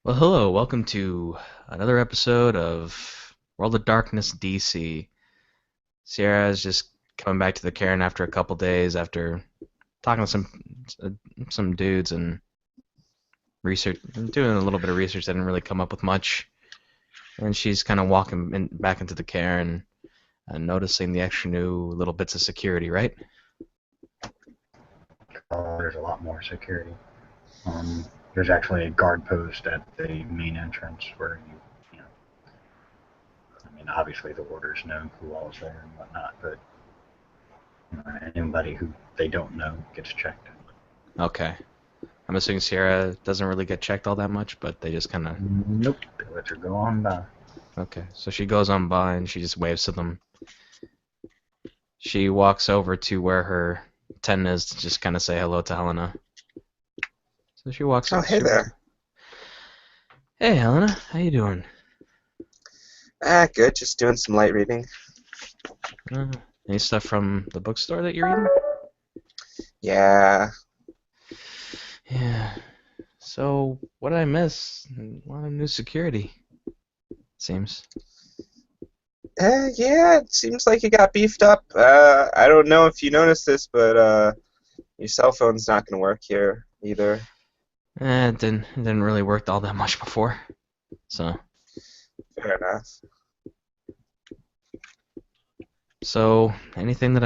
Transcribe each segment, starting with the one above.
Well, hello. Welcome to another episode of World of Darkness DC. Sierra is just coming back to the cairn after a couple days after talking to some dudes and research, doing a little bit of research that didn't really come up with much. And she's kind of walking back into the cairn and noticing the extra new little bits of security, right? There's a lot more security. There's actually a guard post at the main entrance where I mean, obviously the warders know who all's there and whatnot, but anybody who they don't know gets checked. Okay. I'm assuming Sierra doesn't really get checked all that much, but they just kind of. Nope, they let her go on by. Okay. So she goes on by and she just waves to them. She walks over to where her tent is to just kind of say hello to Helena. So she walks. Oh, hey there. Hey, Helena, how you doing? Good. Just doing some light reading. Uh, any stuff from the bookstore that you're reading? Yeah. Yeah. So, what did I miss? A lot of new security, seems. Yeah, it seems like you got beefed up. I don't know if you noticed this, but your cell phone's not going to work here either. It didn't really work all that much before. So, Fair enough. anything that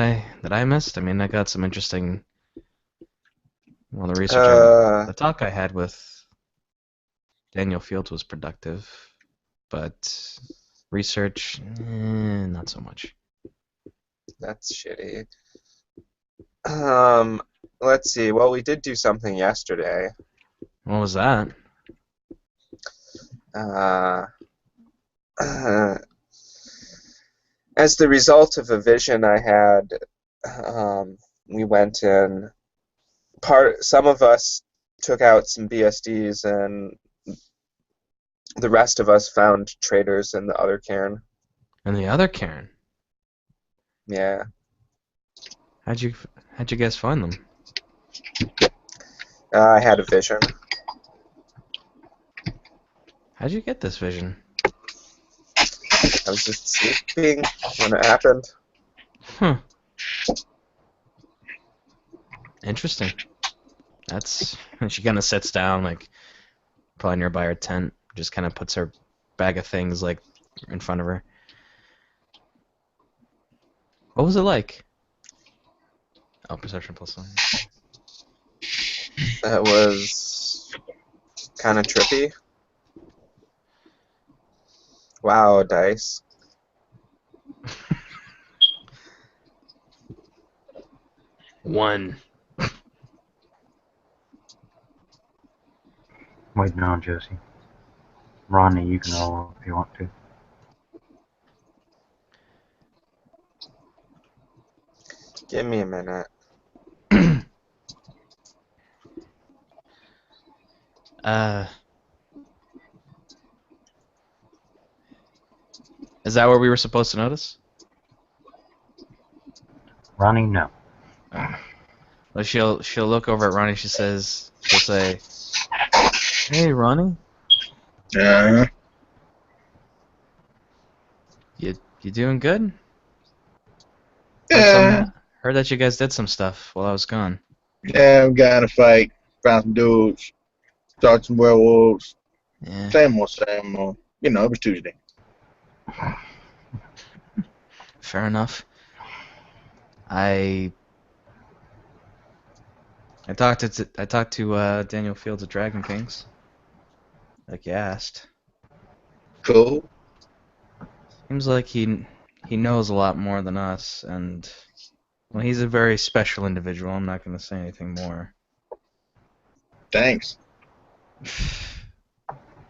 I missed? I mean, I got some interesting. Well, Uh, the talk I had with Daniel Fields was productive, but research, not so much. that's shitty. Let's see. Well, we did do something yesterday. What was that? Uh, as the result of a vision I had, we went in. Some of us took out some BSDs, and the rest of us found traders in the other cairn. And the other Karen. Yeah. How'd you how'd you guys find them? I had a vision. How'd you get this vision? I was just sleeping when it happened. Huh. Interesting. That's she kind of sits down, like probably nearby her tent, just kind of puts her bag of things like in front of her. What was it like? Oh, perception plus one. It was kind of trippy. Wow, dice. One. Wait, no, Josie. Ronnie, you can roll if you want to. Give me a minute. uh, is that where we were supposed to notice? Ronnie, no. Well, she'll look over at Ronnie. She'll say, "Hey, Ronnie, Uh, you doing good? Heard yeah, heard that you guys did some stuff while I was gone. yeah, we got in a fight, found some dudes, started some werewolves. Yeah, Same old, same old. You know, it was Tuesday. fair enough. I I talked to Daniel Fields of Dragon Kings, like you asked. Cool. Seems like he knows a lot more than us, and well, he's a very special individual. I'm not going to say anything more. Thanks.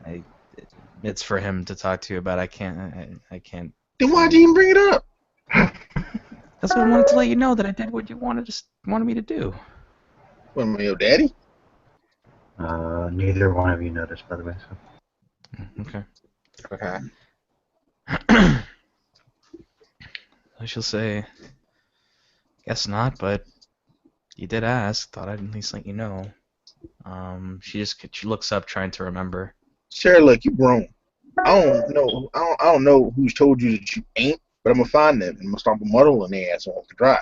I it's for him to talk to you about. I can't. Then why'd you even bring it up? That's what I wanted to let you know that I did what you wanted me to do. What am I, your daddy? Neither one of you noticed, by the way. Okay. Okay. I shall say, guess not, but you did ask. Thought I'd at least let you know. She looks up trying to remember. Sarah, look, you grown. I don't know who's told you that you ain't, but I'm gonna find them and I'm gonna stomp a muddle in their ass off the dry.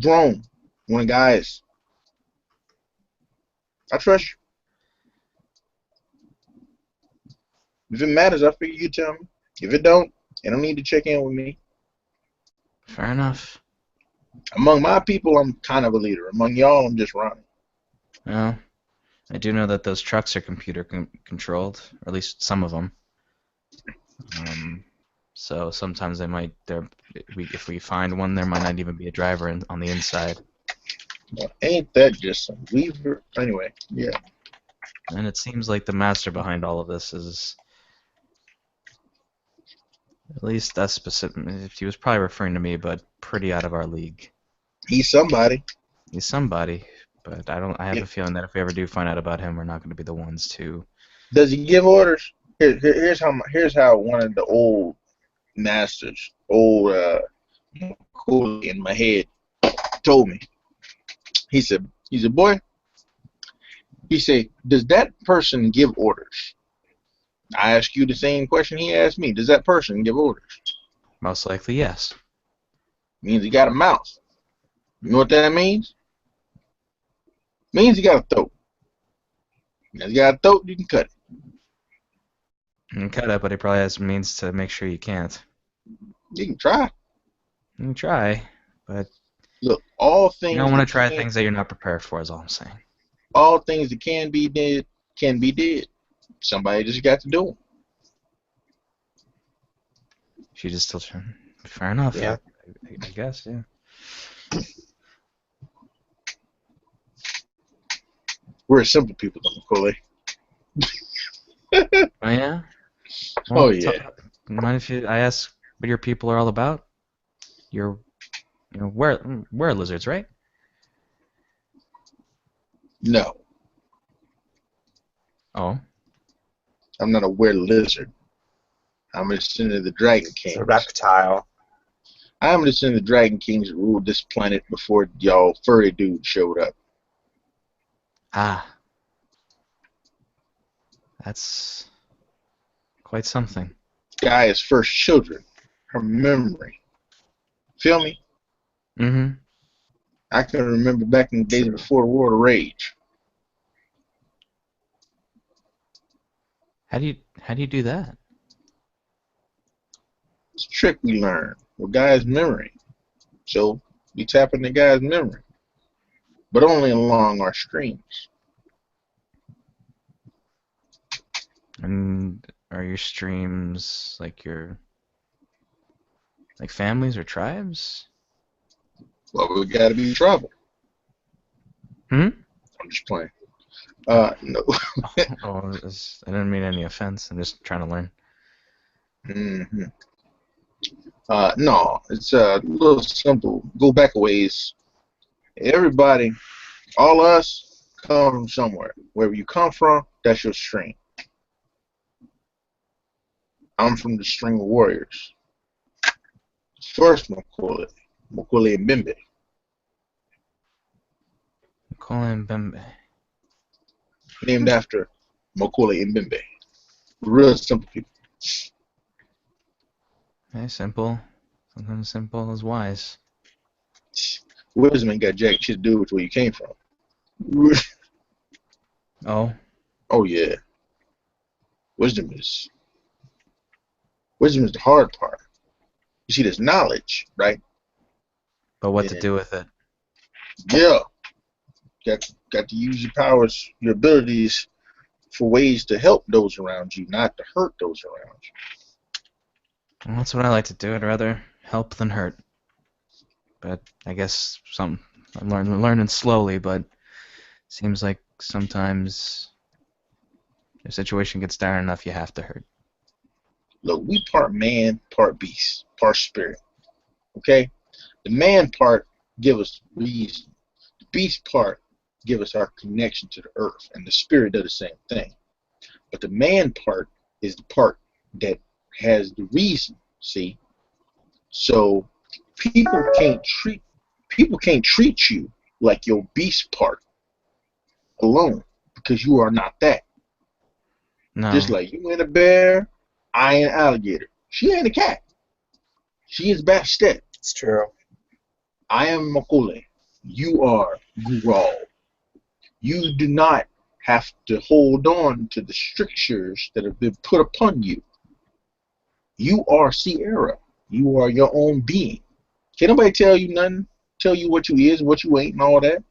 Grown. One of the guys. I trust you. If it matters, I figure you tell me. If it don't, you don't need to check in with me. Fair enough. Among my people, I'm kind of a leader. Among y'all, I'm just running. Well, I do know that those trucks are computer controlled, or at least some of them. So sometimes if we find one, there might not even be a driver on the inside. Well, ain't that just some weaver? Anyway, yeah. And it seems like the master behind all of this is, at least that's specific. He was probably referring to me, but pretty out of our league. He's somebody. He's somebody, but I have Yeah. a feeling that if we ever do find out about him, we're not going to be the ones to. Does he give orders? Here's how one of the old masters, cool in my head, told me. He said, boy, he said, does that person give orders? I ask you the same question he asked me. Does that person give orders? Most likely, yes. Means he got a mouth. You know what that means? Means he got a throat. If he got a throat, you can cut it. You can cut it, but he probably has means to make sure you can't. You can try. You can try, but Look, all things you don't want that to try can, things that you're not prepared for, is all I'm saying. all things that can be did. Somebody just got to do them. She just still trying. Fair enough. Yeah. I guess, yeah. We're simple people, Macaulay. Oh yeah. Oh yeah. Mind if I ask what your people are all about? You're, we're lizards, right? No, Oh. I'm not a were-lizard. I'm a descendant of the Dragon It's Kings. a reptile. I'm a descendant of the Dragon Kings that ruled this planet before y'all furry dude showed up. Ah. That's quite something. Gaia's first children, her memory. Feel me? Mm-hmm. I can remember back in the days before the War of Rage. How do you do that? It's a trick we learned with Gaia's memory. So we tap into Gaia's memory, but only along our streams. And are your streams like families or tribes? Well, we gotta be trouble. Hmm? I'm just playing. No. Oh, I didn't mean any offense. I'm just trying to learn. Mm-hmm. No, it's a little simple. Go back a ways. Everybody, all us, come from somewhere. Wherever you come from, that's your stream. I'm from the string of warriors. First Macaulay and Bimbe. Colin Bembe. Named after Macaulay and Bimbe. Real simple people. Very simple. Sometimes simple is wise. Wisdom ain't got jack shit to do with where you came from. Oh. Oh yeah. Wisdom is the hard part. You see, there's knowledge, right? But what to And do with it? yeah, got to use your powers, your abilities for ways to help those around you, not to hurt those around you. Well, that's what I like to do. I'd rather help than hurt. But I guess I'm learning slowly, but seems like sometimes if a situation gets dire enough, you have to hurt. Look, we part man, part beast, part spirit. Okay? The man part give us reason. The beast part give us our connection to the earth, and the spirit does the same thing. But the man part is the part that has the reason. See, so people can't treat you like your beast part alone because you are not that. No. Just like you ain't a bear, I ain't an alligator. She ain't a cat. She is Bastet. It's true. I am Makule. You are Gural. You do not have to hold on to the strictures that have been put upon you. You are Sierra. You are your own being. Can't nobody tell you nothing, tell you what you is, what you ain't, and all that.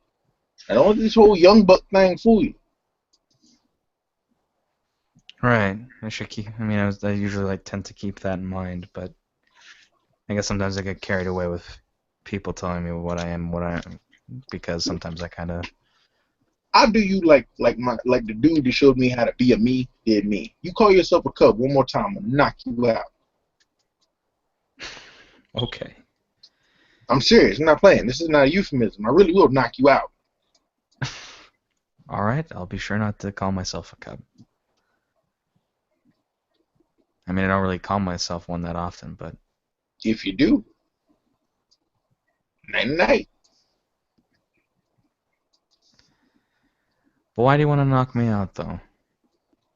And don't let this whole young buck thing fool you. Right. I should keep. I mean, I usually tend to keep that in mind, but I guess sometimes I get carried away with people telling me what I am, because sometimes I kind of. I do you like the dude that showed me how to be a me did me. You call yourself a cub one more time, I'll knock you out. Okay. I'm serious. I'm not playing. This is not a euphemism. I really will knock you out. All right. I'll be sure not to call myself a cub. I mean, I don't really call myself one that often, but If you do, night night. why do you want to knock me out, though? I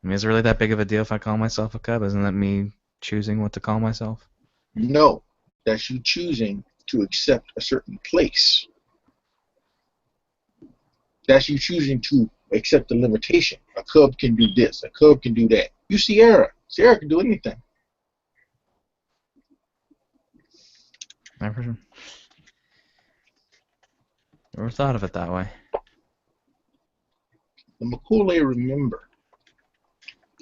mean, is it really that big of a deal if I call myself a cub? Isn't that me choosing what to call myself? No, that's you choosing to accept a certain place. That's you choosing to accept the limitation. A cub can do this. A cub can do that. You Sierra. Sierra can do anything. Never thought of it that way. The Makule remember.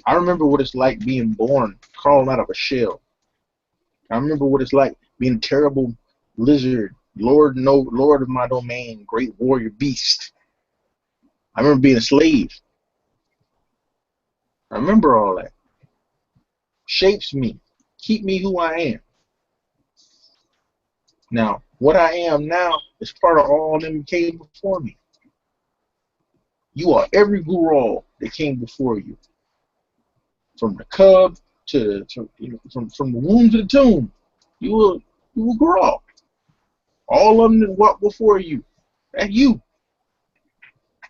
I remember what it's like being born, crawling out of a shell. I remember what it's like being a terrible lizard, lord of my domain, great warrior beast. I remember being a slave. I remember all that. Shapes me, keep me who I am. Now, what I am now is part of all them came before me. You are every Gural that came before you, from the cub from the womb to the tomb. You will Gural. All of them that walked before you. That's you.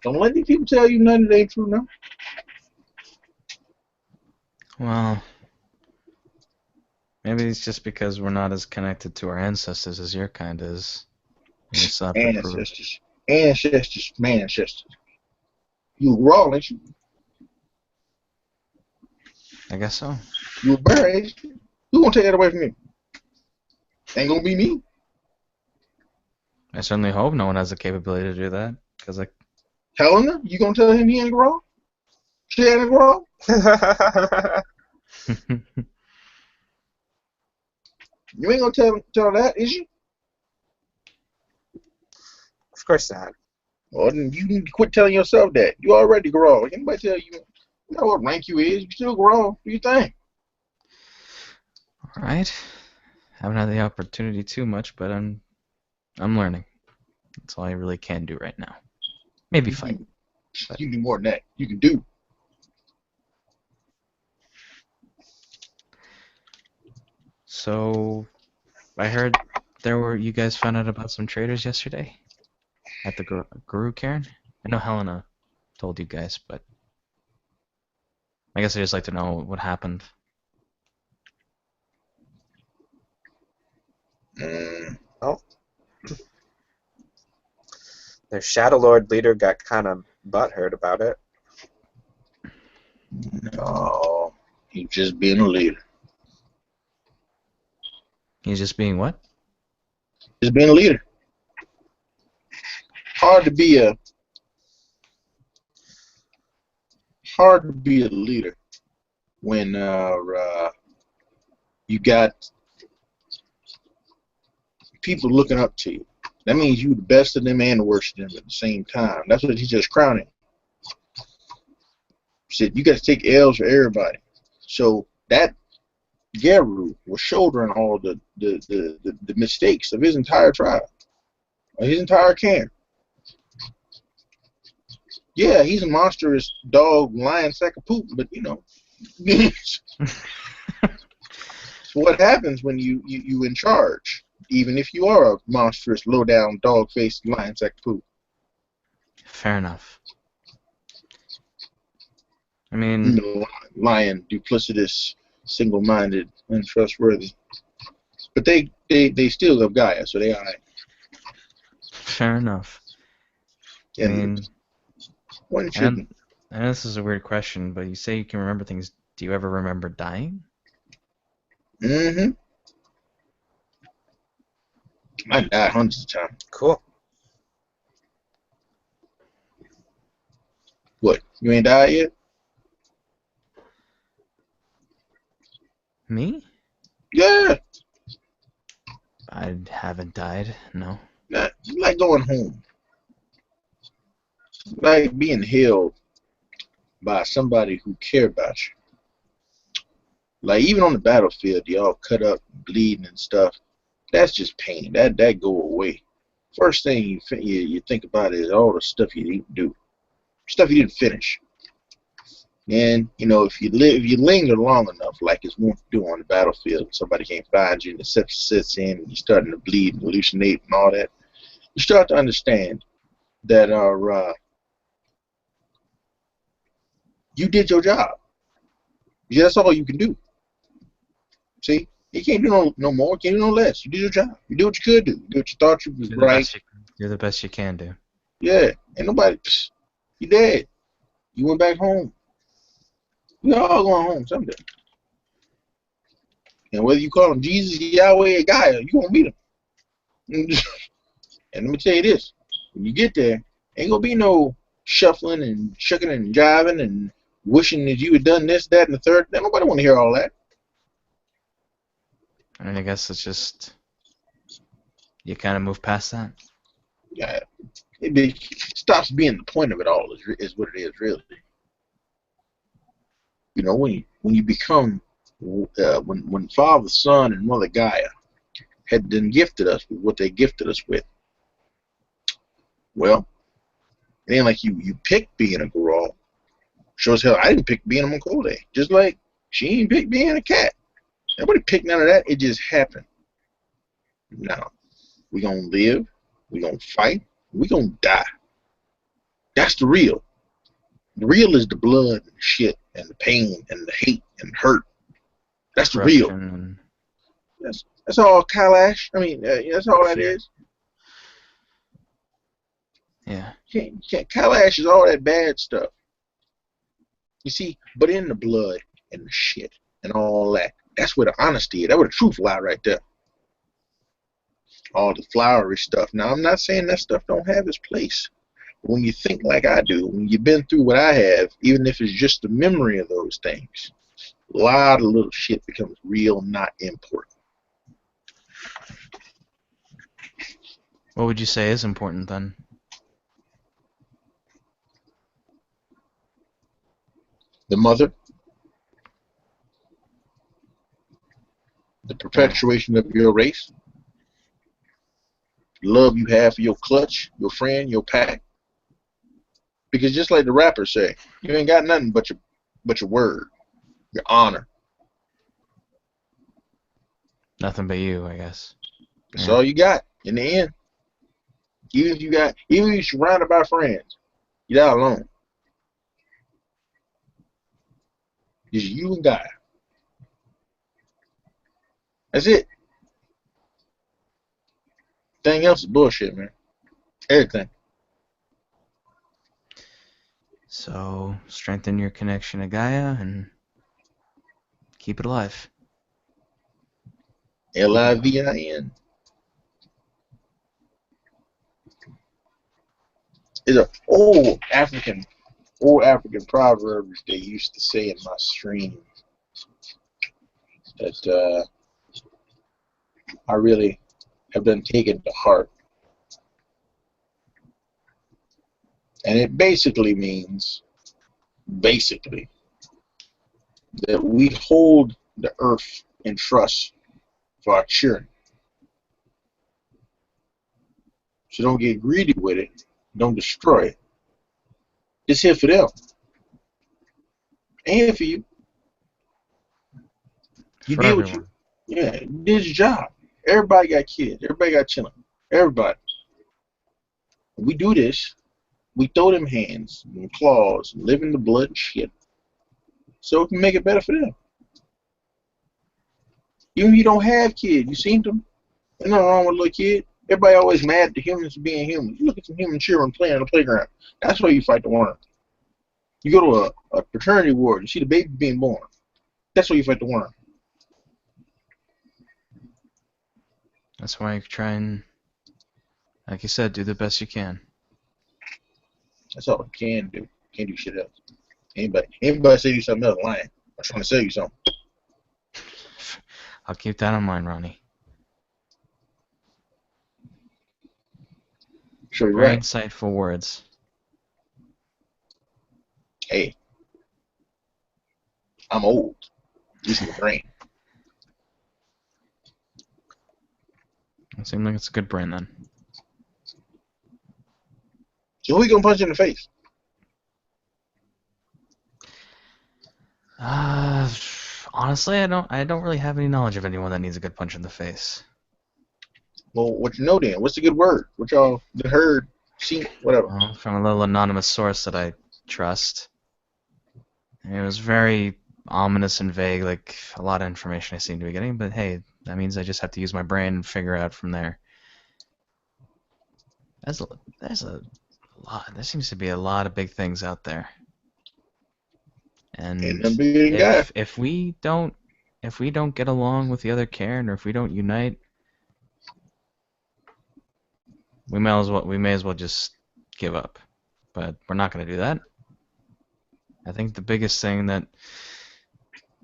Don't let these people tell you nothing that ain't true now. Well, maybe it's just because we're not as connected to our ancestors as your kind is. We still have to prove. Ancestors, man ancestors. You Gural, ain't you? I guess so. You a bear, ain't you? Who gonna take that away from me? Ain't gonna be me. I certainly hope no one has the capability to do that, because Helena, you gonna tell him he ain't Gural? She ain't Gural? You ain't gonna tell that, is you? Of course not. Well, then you need to quit telling yourself that. You already Gural. Anybody tell you, you know what rank you is? You still Gural. What do you think? All right. Haven't had the opportunity too much, but I'm learning. That's all I really can do right now. Maybe fight. But You can do more than that. You can do. so I heard you guys found out about some traders yesterday at the Guru Cairn. I know Helena told you guys, but I guess I just like to know what happened. Well, their Shadow Lord leader got kind of butthurt about it. No, he's just being a leader. He's just being what? Just being a leader. Hard to be a leader when you got people looking up to you. That means you the best of them and the worst of them at the same time. That's what he's just crowning. Said you got to take L's for everybody. So that Geru was shouldering all the mistakes of his entire tribe, or his entire camp. Yeah, he's a monstrous dog, lion, sack of poop, but you know. So what happens when you in charge, even if you are a monstrous, low-down, dog-faced lion sack of poop? Fair enough. I mean, lying, duplicitous, single-minded, untrustworthy. But they still love Gaia, so they all right. Fair enough. I And mean, one I know, shouldn't. I know this is a weird question, but you say you can remember things. Do you ever remember dying? Mm-hmm. I died hundreds of times. Cool. What? You ain't died yet? Me? Yeah. I haven't died. No. Nah, it's like going home. It's like being held by somebody who care about you. Like even on the battlefield, you all cut up, bleeding and stuff. That's just pain. That go away. First thing you think about is all the stuff you didn't do, stuff you didn't finish. And if you linger long enough, like it's wont to do on the battlefield, somebody can't find you, and the sepsis sets in, and you're starting to bleed and hallucinate and all that. You start to understand that you did your job. Yeah, that's all you can do. See, you can't do no more. You can't do no less. You did your job. You did what you could do. You did what you thought you was You're the right. best you're the best you can do. Yeah, ain't nobody. You dead. You went back home. We all going home someday. And whether you call him Jesus, Yahweh, or Gaia, you gonna meet him. And let me tell you this: when you get there, ain't gonna be no shuffling and shucking and jiving and wishing that you had done this, that, and the third. Nobody want to hear all that. I mean, I guess it's just you kind of move past that. Yeah, it stops being the point of it all. Is what it is really. When you become when Father, Son, and Mother Gaia had then gifted us with what they gifted us with. Well, it ain't like you picked being a Goral. Sure as hell, I didn't pick being a Makole. Just like she ain't picked being a cat. Nobody picked none of that. It just happened. Now, we gonna live. We gonna fight. We gonna die. That's the real. The real is the blood and the shit and the pain and the hate and the hurt. That's the real. Corruption and That's all Kailash. I mean, that's all that fear. is. Yeah. Kailash is all that bad stuff. You see, but in the blood and the shit and all that, that's where the honesty is. That's where the truth lie right there. All the flowery stuff. Now, I'm not saying that stuff don't have its place. But when you think like I do, when you've been through what I have, even if it's just the memory of those things, a lot of little shit becomes real, not important. What would you say is important then? The mother, the perpetuation of your race, love you have for your clutch, your friend, your pack. Because just like the rappers say, you ain't got nothing but your word, your honor. Nothing but you, I guess. That's Yeah. all you got in the end. Even if you're surrounded by friends, you're not alone. It's you and God. That's it. Everything else is bullshit, man. Everything. So strengthen your connection to Gaia and keep it alive. Livin. It's a old African proverbs they used to say in my stream that I really have been taken to heart. And it basically means, that we hold the earth in trust for our children. So don't get greedy with it. Don't destroy it. It's here for them. Ain't here for you. You For did what everyone. you did your job. Everybody got kids. Everybody got children. Everybody. When we do this, we throw them hands and claws and live in the blood and shit. so it can make it better for them. Even if you don't have kids, you seen them. There's nothing wrong with a little kid. Everybody always mad at the humans being human. You look at some human children playing on the playground. That's why you fight the worm. You go to a paternity ward, you see the baby being born. That's why you fight the worm. That's why you try and, like you said, do the best you can. That's all I can do. Can't do shit else. Anybody say you something else, lying. I'm trying to sell you something. I'll keep that in mind, Ronnie. Sure, you're Very right. insightful words. Hey, I'm old. This is the brain. It seems like it's a good brain then. So who you gonna punch in the face? Honestly, I don't really have any knowledge of anyone that needs a good punch in the face. Well, what you know then? What's the good word? What y'all heard, seen, whatever? Well, from a little anonymous source that I trust. It was very ominous and vague, like a lot of information I seem to be getting, but hey, that means I just have to use my brain and figure out from there. There's a lot. There seems to be a lot of big things out there. Ain't And nothing bigger than guy. if we don't get along with the other Karen, or if we don't unite, we may as well just give up. But we're not going to do that. I think the biggest thing that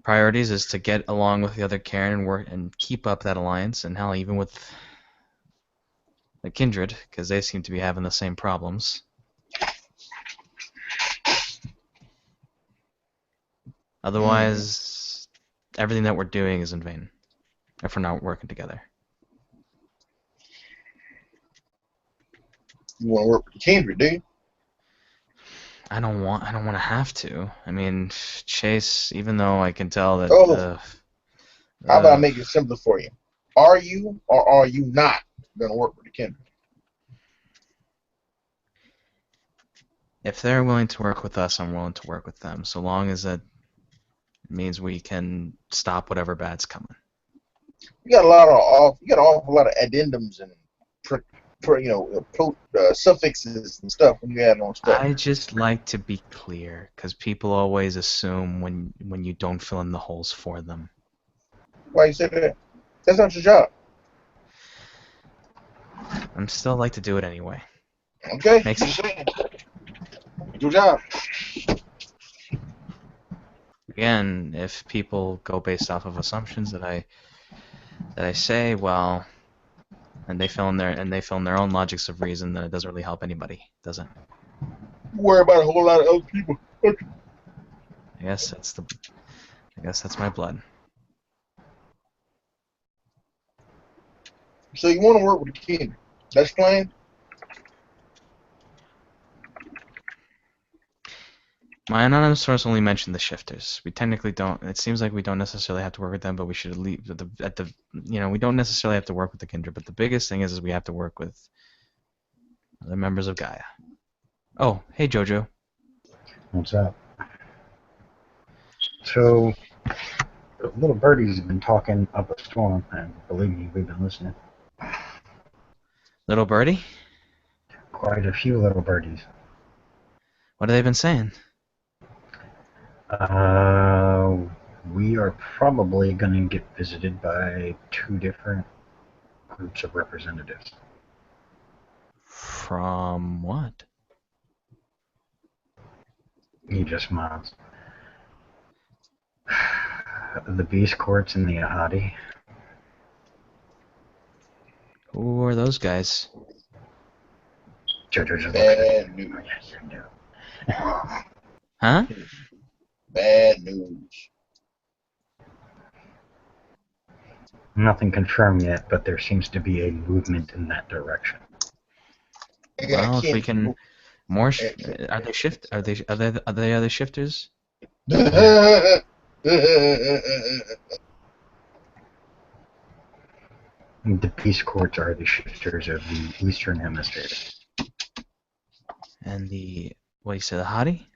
priorities is to get along with the other Karen and work and keep up that alliance, and hell, even with the Kindred, because they seem to be having the same problems. Otherwise, everything that we're doing is in vain if we're not working together. You want to work with the Kendrick, do you? I don't want to have to. I mean, Chase, even though I can tell that Oh, how about I make it simpler for you? Are you or are you not going to work with the Kendrick? if they're willing to work with us, I'm willing to work with them, so long as it means we can stop whatever bad's coming. You got an awful lot of addendums and suffixes and stuff when you add on stuff. I just like to be clear, because people always assume when you don't fill in the holes for them. Why you say that? That's not your job. I'm still like to do it anyway. Okay. Makes Just saying. Your job. Again, if people go based off of assumptions that I say, well, and they fill in their own logics of reason, then it doesn't really help anybody, does it? You worry about a whole lot of other people. Okay. I guess that's my blood. So you want to work with the Kendrick? That's plain. My anonymous source only mentioned the shifters. We technically don't. It seems like we don't necessarily have to work with them, but we should leave we don't necessarily have to work with the Kindred. But the biggest thing is we have to work with the members of Gaia. Oh, hey Jojo. What's up? So, the little birdies have been talking up a storm, and believe me, we've been listening. Little birdie? Quite a few little birdies. What have they been saying? We are probably going to get visited by 2 different groups of representatives. From what? He just smiles. The Beast Courts and the Ahadi. Who are those guys? JoJo's looking. Bad news. Oh, yes, I know. Huh? Bad news. Nothing confirmed yet, but there seems to be a movement in that direction. Well, if we can more, are they shift? Are they other shifters? The Beast Courts are the shifters of the Eastern Hemisphere. And the what you said, the Hottie?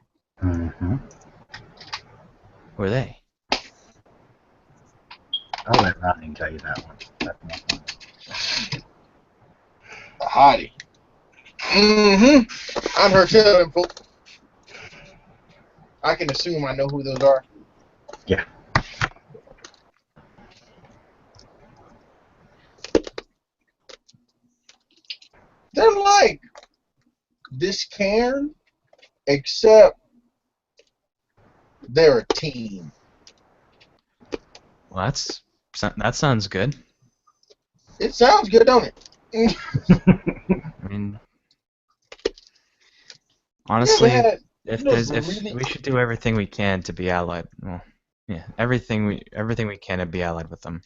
Mm-hmm. Who are they? I'll let Ronnie tell you that one. That's more fun. A hottie. Mm-hmm. I've heard tell them folks. I can assume I know who those are. Yeah. They're like this Cairn, except they're a team. Well, that sounds good. It sounds good, don't it? I mean, You honestly, ever had, if those there's if really we should do everything we can to be allied. Well, yeah, everything we can to be allied with them.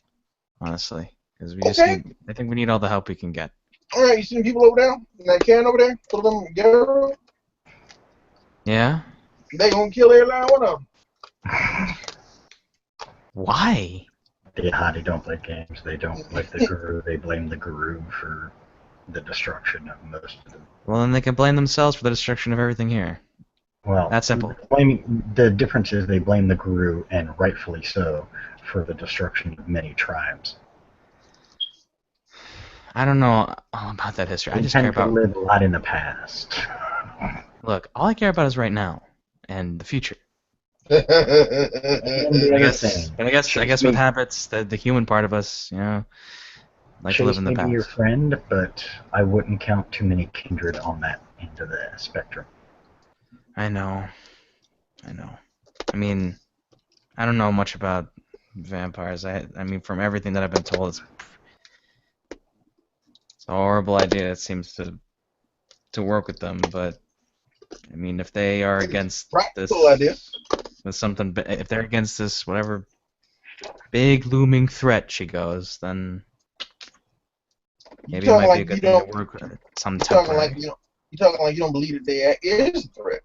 Honestly, because we just okay. need. I think we need all the help we can get. All right, you see the people over there in that Cairn over there? Put them together. Yeah. They gonna kill every last one of them. Why? The Hadi don't play games. They don't like the Guru. They blame the Guru for the destruction of most of them. Well, then they can blame themselves for the destruction of everything here. Well, That's simple. the difference is they blame the Guru, and rightfully so, for the destruction of many tribes. I don't know all about that history. I They just care tend to about. live a lot in the past. Look, all I care about is right now and the future. And the I other guess. thing, And I guess with habits, the human part of us, like to live Chase in the may be your past. friend, but I wouldn't count too many kindred on that end of the spectrum. I know. I mean, I don't know much about vampires. I mean, from everything that I've been told, it's a horrible idea. It seems to work with them, but I mean, if they are against Practical idea. this with something, if they're against this whatever big looming threat she goes, then You maybe it talking might be a like good you thing to don't. work with some You talking like temporary. you don't. You talking like you don't believe that they is a threat.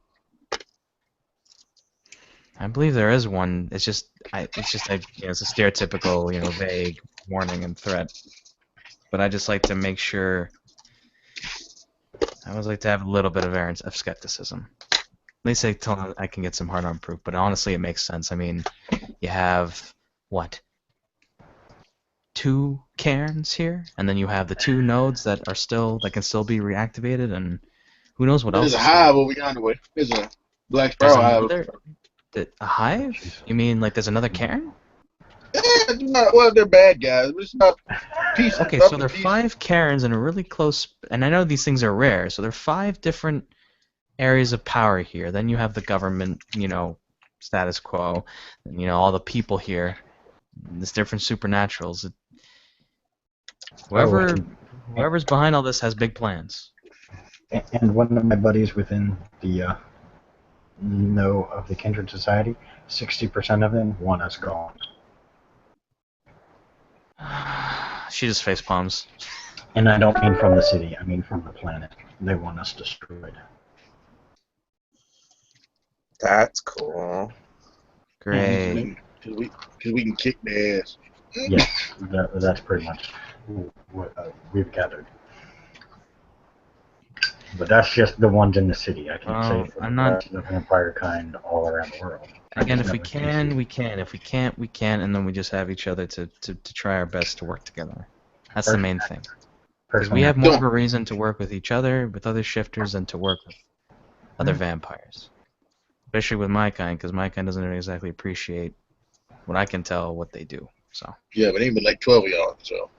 I believe there is one. It's just it's a stereotypical, vague warning and threat. But I just like to make sure. I always like to have a little bit of skepticism. At least I can get some hard-on proof. But honestly, it makes sense. I mean, you have what? 2 cairns here, and then you have the 2 nodes that can still be reactivated, and who knows what There's else a is here. hive over yonder way. There's a black There's sparrow hive. a hive? You mean like there's another cairn? Yeah, well, they're bad guys, but it's not peace. Okay, so there are 5 cairns in a really close, and I know these things are rare, so there are 5 different areas of power here. Then you have the government, status quo, and all the people here. There's different supernaturals. Oh, Whoever's behind all this has big plans. and one of my buddies within the know of the Kindred Society, 60% of them want us gone. She just face palms. And I don't mean from the city, I mean from the planet. They want us destroyed. That's cool. Great. Because we can kick their ass. Yes, that's pretty much what we've gathered. But that's just the ones in the city. I can't say for the rest of the vampire kind all around the world. Again, if we can, we can. If we can't, we can't, and then we just have each other to try our best to work together. That's the main thing. Because we have more of a reason to work with each other, with other shifters, than to work with other vampires. Especially with my kind, because my kind doesn't exactly appreciate what I can tell what they do. So. Yeah, but ain't but like 12 of y'all, so.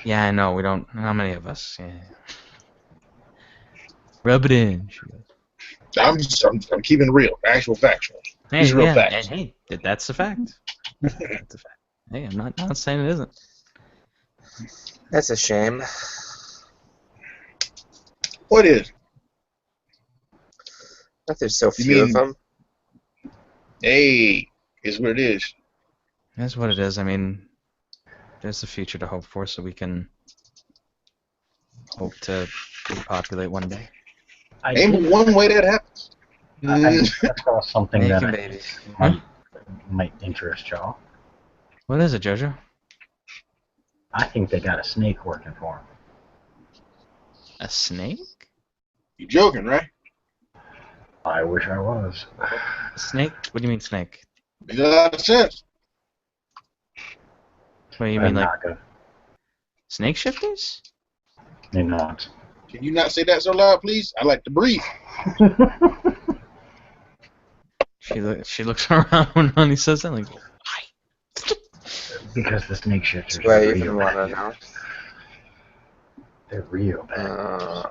Yeah, I know. We don't. How many of us? Yeah. Rub it in. I'm keeping it real. Actual factual. Hey, These are real yeah, facts. and hey, that's a fact. That's a fact. Hey, I'm not saying it isn't. That's a shame. What is? That there's so few of them. Hey, is what it is. That's what it is. I mean, there's the future to hope for, so we can hope to repopulate one day. Ain't one way that happens. I saw something Making that babies. might interest y'all. What is it, Jojo? I think they got a snake working for them. A snake? You joking, right? I wish I was. Snake? What do you mean snake? Makes a lot of sense. What do you mean, like Naga. snake shifters? They're not. Can you not say that so loud, please? I like to breathe. She looks around when he says that, like, why? Because the snake shifters Do are I real even want to bad. know? They're real bad Uh,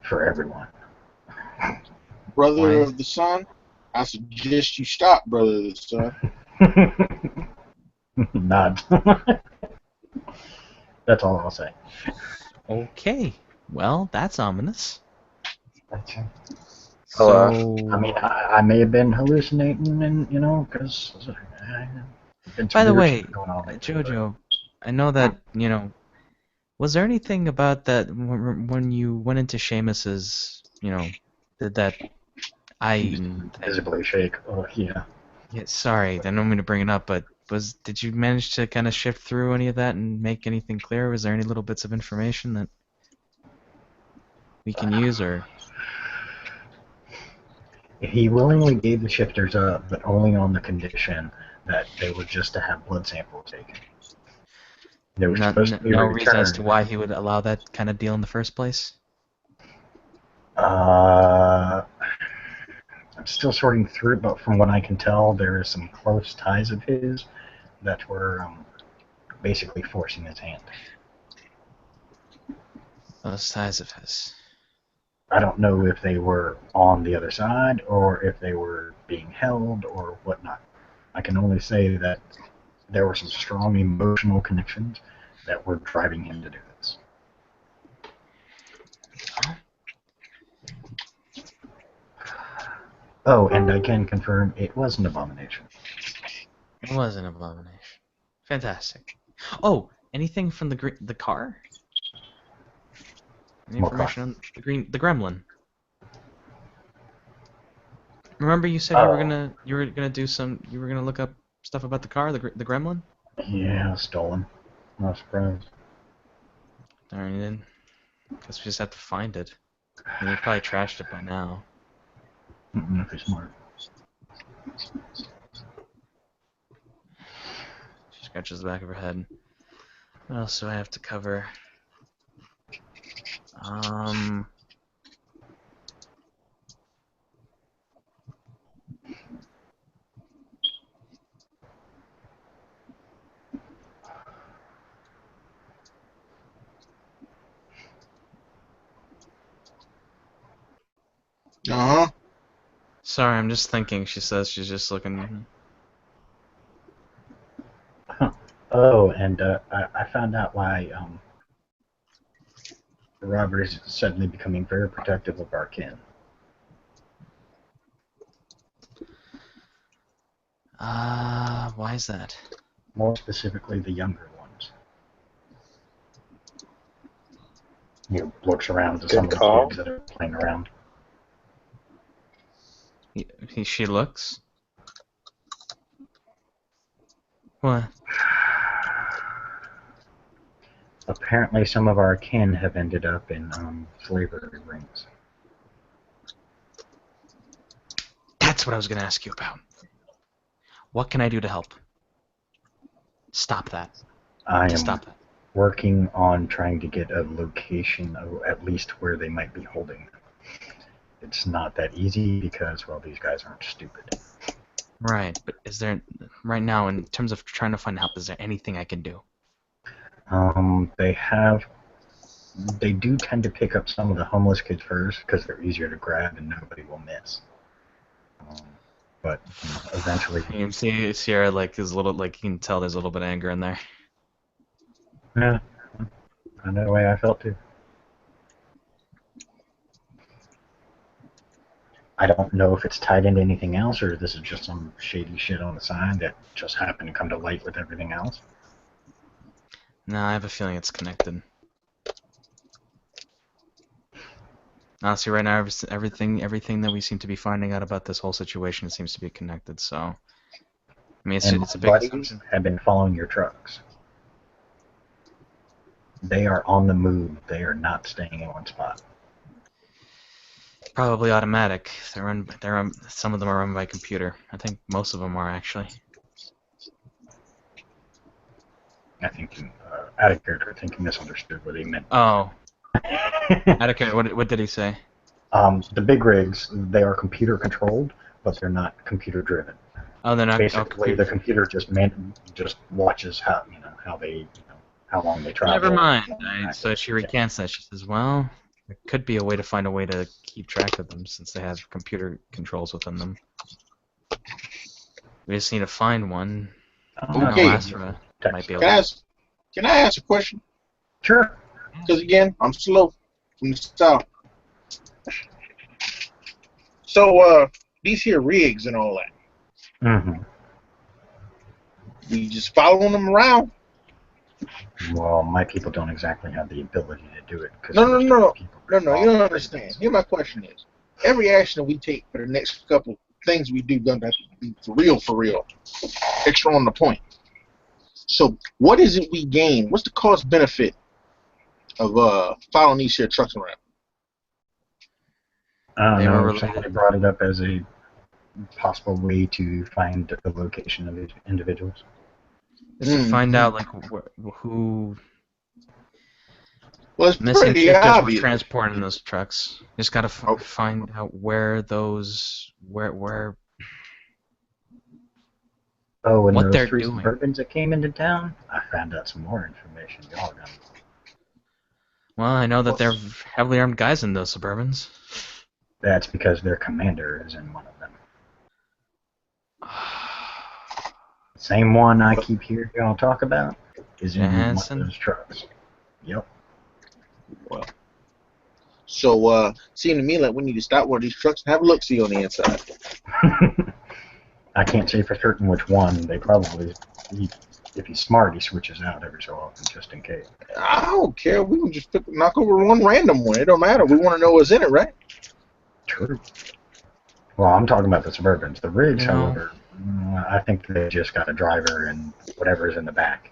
for everyone. Brother Why? of the sun, I suggest you stop, brother of the sun. Not. That's all I'll say. Okay. Well, that's ominous. That's it. Hello. So, I mean, I may have been hallucinating, and because been by some the weird way, shit going on lately. Jojo, I know that, was there anything about that when you went into Seamus's, did that eye thing? Visibly shake. Oh yeah. Yeah, sorry, I don't mean to bring it up, but did you manage to kind of shift through any of that and make anything clear? Was there any little bits of information that we can use, or? He willingly gave the shifters up, but only on the condition that they were just to have blood samples taken. They were supposed to be No reason as to returned. why he would allow that kind of deal in the first place? I'm still sorting through it, but from what I can tell, there are some close ties of his that were basically forcing his hand. Those ties of his. I don't know if they were on the other side or if they were being held or whatnot. I can only say that there were some strong emotional connections that were driving him to do this. Oh, and I can confirm it was an abomination. It was an abomination. Fantastic. Oh, anything from the car? Any What car? information on the gremlin? Remember you said Oh, you were gonna look up stuff about the car, the gremlin? yeah, stolen. Not surprised. Darn, you didn't. Guess we just have to find it. I mean, you probably trashed it by now. If you're smart. She scratches the back of her head. What else do I have to cover? Uh-huh. Sorry, I'm just thinking. She says she's just looking. Oh, and I found out why Robert is suddenly becoming very protective of our kin. Why is that? More specifically, the younger ones. He looks around to some Good of the call. kids that are playing around. She looks. What? Apparently, some of our kin have ended up in slavery rings. That's what I was gonna ask you about. What can I do to help? Stop that. I To am stop that. working on trying to get a location of at least where they might be holding them. It's not that easy because, well, these guys aren't stupid. Right, but is there right now in terms of trying to find help? Is there anything I can do? They do tend to pick up some of the homeless kids first because they're easier to grab and nobody will miss. But eventually, You can see Sierra is a little you can tell there's a little bit of anger in there. yeah, I know the way I felt too. I don't know if it's tied into anything else or this is just some shady shit on the side that just happened to come to light with everything else. No, I have a feeling it's connected. Honestly, right now, everything that we seem to be finding out about this whole situation seems to be connected. So, I mean, And it's a my big buddies assumption. have been following your trucks. They are on the move. They are not staying in one spot. Probably automatic. Some of them are run by computer. I think most of them are actually. I think out of character, I think he misunderstood what he meant. Oh, out of character. What did he say? The big rigs, they are computer controlled, but they're not computer driven. Oh, they're not. Basically, the computer just watches how long they travel. Never mind. So she recants that. She says, "Well, there could be a way to find a way to keep track of them since they have computer controls within them. We just need to find one. Okay. Astra might be able Can I ask a question? Sure. Because again, I'm slow from the south. So these here rigs and all that, Mm-hmm. we just following them around? Well, my people don't exactly have the ability to do it. No. You don't understand. Here my question is: every action that we take for the next couple things we do doesn't have to be for real, extra on the point. So what is it we gain? What's the cost benefit of following these here trucks around? I don't know. Somebody brought it up as a possible way to find the location of these individuals. Just to find out like who well, it's missing pretty shifters were obvious. transporting those trucks. Just gotta find out where those Oh, and what those they're 3 doing. Suburbans that came into town, I found out some more information. Y'all got it. Well, I know that they're heavily armed guys in those Suburbans. That's because their commander is in one of them. Same one I keep hearing y'all talk about is in one of those trucks. Yep. Well, so seemed to me like we need to stop one of these trucks and have a look-see on the inside. I can't say for certain which one. They probably, if he's smart, he switches out every so often just in case. I don't care. We can just knock over one random one. It don't matter. We want to know what's in it, right? True. Well, I'm talking about the Suburbans. The rigs, however, I think they just got a driver and whatever's in the back.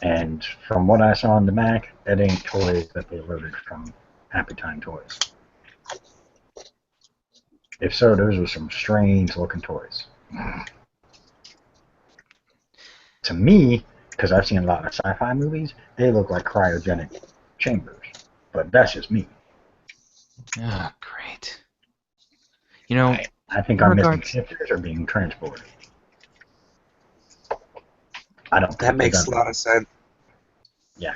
And from what I saw in the back, that ain't toys that they loaded from Happy Time Toys. If so, those are some strange-looking toys. To me, because I've seen a lot of sci-fi movies, they look like cryogenic chambers. But that's just me. Oh, great. You know, I think our missing shifters are being transported. I don't think that makes a lot of sense. Yeah.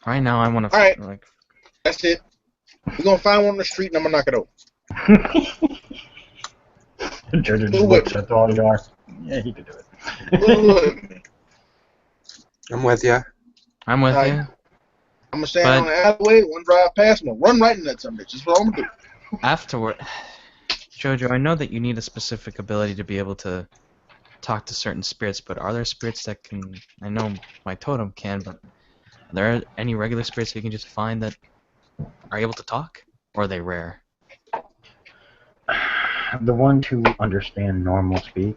Right now, I want to. All right. Like, that's it. We're gonna find one on the street and I'm gonna knock it over. Jojo just looks, that's all you are. Yeah, he could do it. I'm with you. I'm with you. I'm gonna stand on the alleyway, one drive past, I'm gonna run right in that some bitch. That's what I'm gonna do. Afterward, Jojo, I know that you need a specific ability to be able to talk to certain spirits, but are there spirits that can? I know my totem can, but are there any regular spirits that you can just find that are able to talk, or are they rare? The ones who understand normal speak,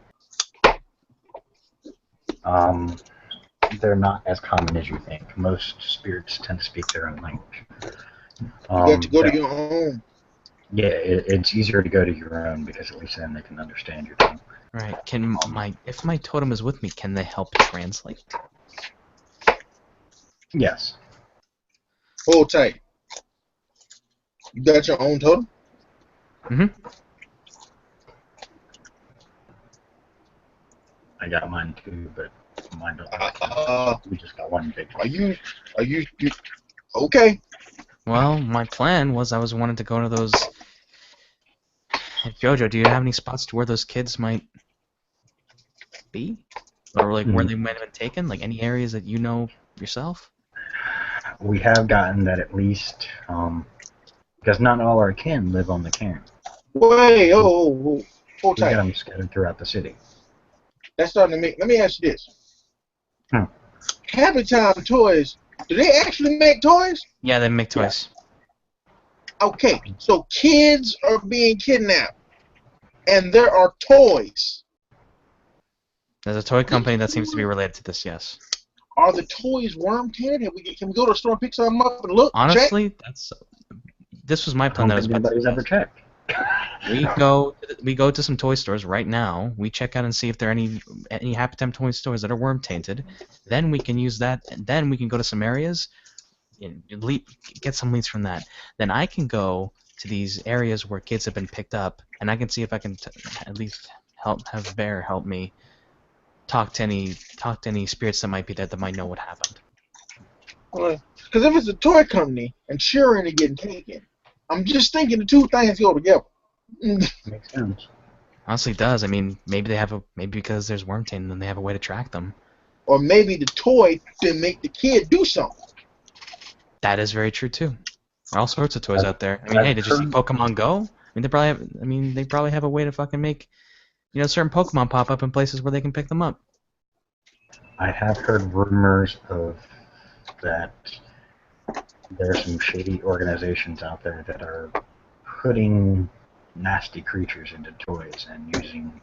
they're not as common as you think. Most spirits tend to speak their own language. You got to go to your own. Yeah, it's easier to go to your own because at least then they can understand your tongue. Right. If my totem is with me, can they help translate? Yes. Hold tight. You got your own totem? Mm-hmm. I got mine too, but mine don't. We just got one big one. Are you okay? Well, my plan was I was wanting to go to those. Jojo, do you have any spots to where those kids might be, or like where they might have been taken? Like any areas that you know yourself? We have gotten that at least, because not all our kin live on the cairn. Wait, hold We tight. got them scattered throughout the city. That's starting to make. Let me ask you this. Happy Time Toys, do they actually make toys? Yeah, they make toys. Okay, so kids are being kidnapped, and there are toys. There's a toy company that seems to be related to this, yes. Are the toys worm-tinted? Can we go to the store and pick some up and look? Honestly, check? this was my I plan don't that I was think about to anybody's ever suggest. checked. We go to some toy stores right now. We check out and see if there are any Happy Time toy stores that are worm tainted. Then we can use that, and then we can go to some areas and get some leads from that. Then I can go to these areas where kids have been picked up, and I can see if I can at least have Bear help me talk to any spirits that might be there that might know what happened. Because if it's a toy company and Sharon are getting taken, I'm just thinking the two things go together. Makes sense. Honestly, it does. I mean, maybe because there's worm taint, then they have a way to track them. Or maybe the toy didn't make the kid do something. That is very true too. All sorts of toys I've, out there. I mean, I've hey, did you see heard, Pokemon Go? I mean, they probably have a way to fucking make, certain Pokemon pop up in places where they can pick them up. I have heard rumors of that there are some shady organizations out there that are putting nasty creatures into toys and using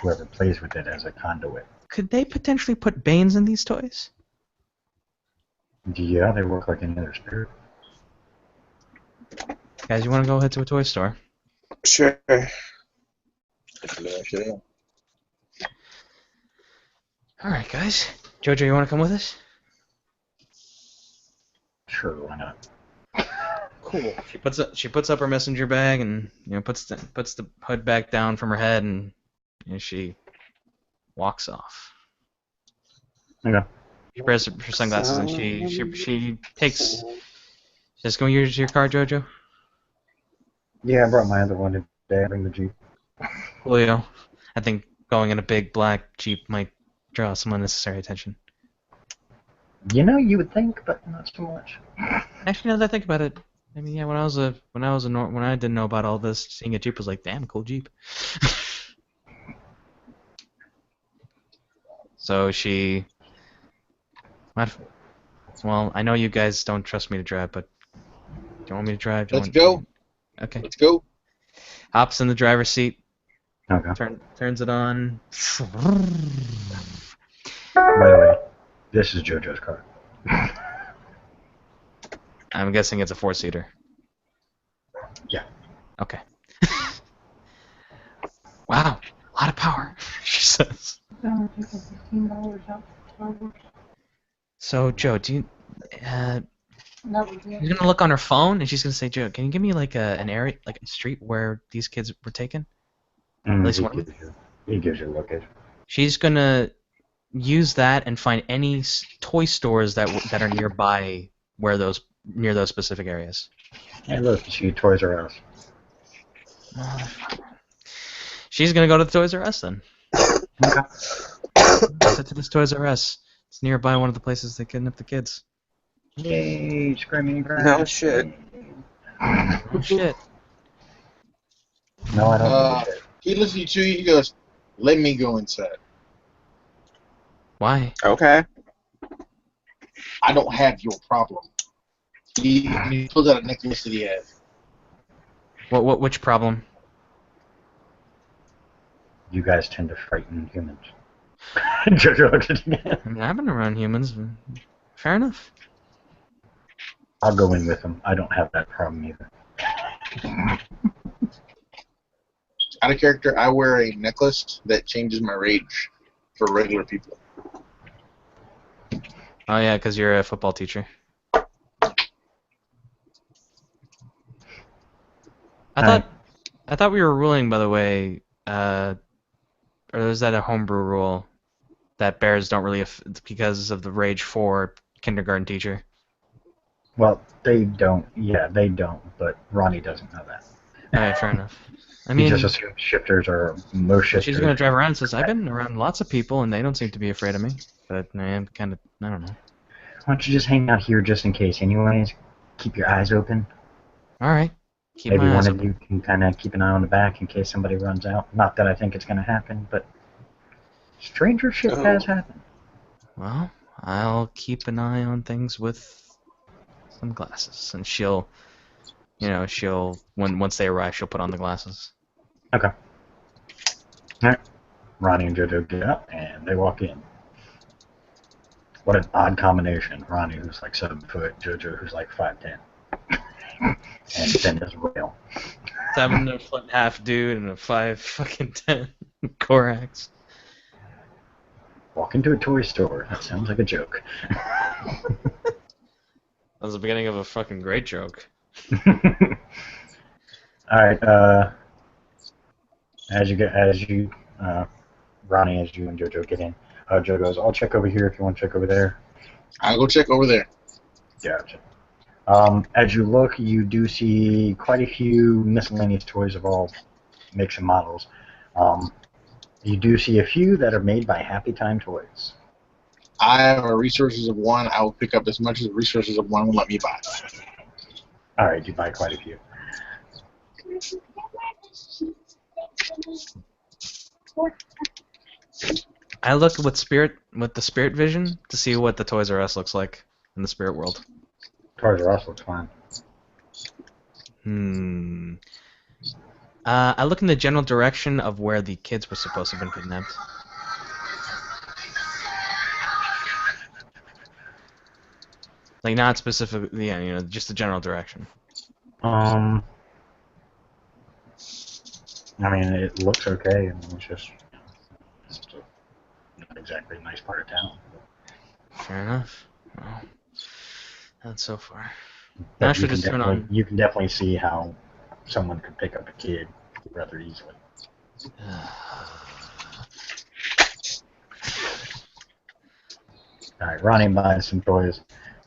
whoever plays with it as a conduit. Could they potentially put Banes in these toys? Yeah, they work like any other spirit. Guys, you want to go head to a toy store? Sure. All right, guys. Jojo, you want to come with us? Sure, why not? Cool. She puts up her messenger bag and puts the hood back down from her head and she walks off. Okay. She wears her sunglasses and she takes. Just go use your car, Jojo. Yeah, I brought my other one today. I bring the Jeep. Julio, I think going in a big black Jeep might draw some unnecessary attention. You would think, but not so much. Actually, now that I think about it, I mean, yeah, when I didn't know about all this, seeing a Jeep was like, damn, cool Jeep. So she, well, I know you guys don't trust me to drive, but do you want me to drive? Let's go. Okay. Let's go. Hops in the driver's seat. Okay. Turns it on. By the way, this is JoJo's car. I'm guessing it's a 4-seater. Yeah. Okay. Wow, a lot of power, she says. So, Joe, do you... She's gonna look on her phone and she's gonna say, Joe, can you give me like an area, like a street where these kids were taken? At least one of them? He gives you a location. She's gonna use that and find any toy stores that are nearby near those specific areas. Hey, look, you see Toys R Us. She's gonna go to the Toys R Us then. Okay. Set to this Toys R Us. It's nearby one of the places they kidnap the kids. Yay, screaming grass. No shit. Oh shit. No, I don't give a shit. He listens to you. He goes, "Let me go inside. Why? Okay. I don't have your problem." He pulls out a necklace that he has. Which problem? You guys tend to frighten humans. JoJo looked at me. I mean, I've been around humans. Fair enough. I'll go in with them. I don't have that problem either. Out of character, I wear a necklace that changes my rage for regular people. Oh yeah, because you're a football teacher. I thought we were ruling, by the way, or is that a homebrew rule that bears don't really because of the rage for kindergarten teacher? Well, they don't. Yeah, they don't. But Ronnie doesn't know that. Alright, fair enough. I He mean, just assumes shifters are most shifters. she's gonna drive around and says, I've been around lots of people and they don't seem to be afraid of me. But I am kind of, I don't know. Why don't you just hang out here just in case, anyways? Keep your eyes open. Alright. Keep Maybe my eyes one of open. you can kind of keep an eye on the back in case somebody runs out. Not that I think it's going to happen, but stranger shit has happened. Well, I'll keep an eye on things with some glasses. And she'll, once they arrive, she'll put on the glasses. Okay. Alright. Ronnie and JoJo get up, and they walk in. What an odd combination. Ronnie, who's like 7 foot, JoJo, who's like 5'10". and thin as a rail. 7.5 dude and a 5 fucking 10 Korax. Walk into a toy store. That sounds like a joke. That was the beginning of a fucking great joke. All right. Ronnie, as you and JoJo get in, Joe goes, "I'll check over here if you want to check over there." I'll go check over there. Gotcha. As you look, you do see quite a few miscellaneous toys of all makes and models. You do see a few that are made by Happy Time Toys. I have a resources of one. I will pick up as much as the resources of one will let me buy. All right, you buy quite a few. I look with the spirit vision to see what the Toys R Us looks like in the spirit world. Toys R Us looks fine. I look in the general direction of where the kids were supposed to have been kidnapped. Like not specifically, yeah, just the general direction. I mean, it looks okay. I mean, it's not exactly a nice part of town. Fair enough. Well, that's so far. But I should just turn on. you can definitely see how someone could pick up a kid rather easily. All right, Ronnie buys some toys.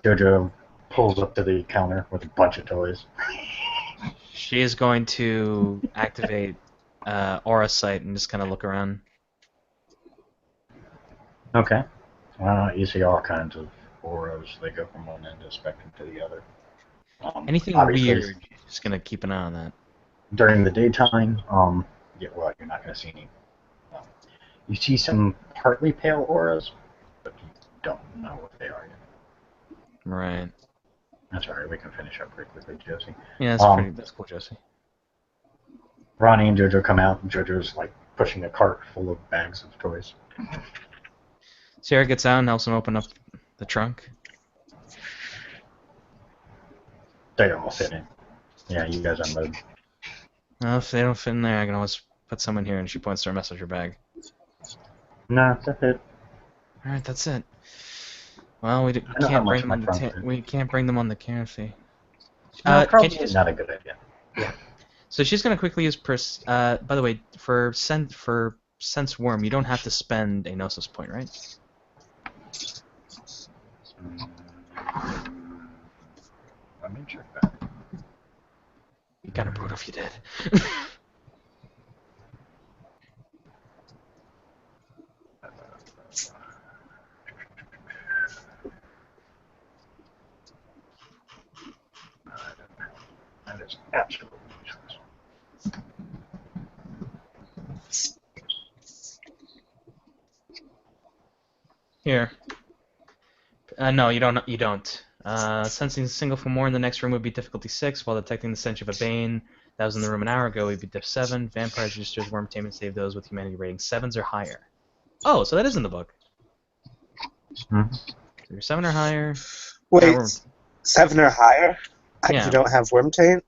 JoJo pulls up to the counter with a bunch of toys. She is going to activate Aura Sight and just kind of look around. Okay. You see all kinds of auras. They go from one end of the spectrum to the other. Anything obviously, weird, just gonna keep an eye on that. during the daytime, you're not going to see any. You see some partly pale auras, but you don't know what they are yet. Right. That's all right. We can finish up pretty quickly, Josie. Yeah, that's cool, Josie. Ronnie and JoJo come out, and JoJo's like pushing a cart full of bags of toys. Sierra gets out and helps him open up the trunk. They all fit in. Yeah, you guys unload. Well, if they don't fit in there, I can always put some in here, and she points to her messenger bag. No, that's it. All right, that's it. Well, we I know how can't much bring my them. trunk is. We can't bring them on the canopy. No, Can probably you just? not a good idea. Yeah. So she's gonna quickly use by the way, for sense worm, you don't have to spend a gnosis point, right? Let me check that. You kind of brutal if you did. That is absolutely useless. Here. No, you don't. You don't. Sensing a single for more in the next room would be difficulty 6, while detecting the stench of a bane that was in the room an hour ago would be diff 7. Vampires, registers, worm taming save those with humanity rating 7s or higher. Oh, so that is in the book. Mm-hmm. So you're 7 or higher. Wait, worm. 7 or higher? Yeah. You don't have worm taint?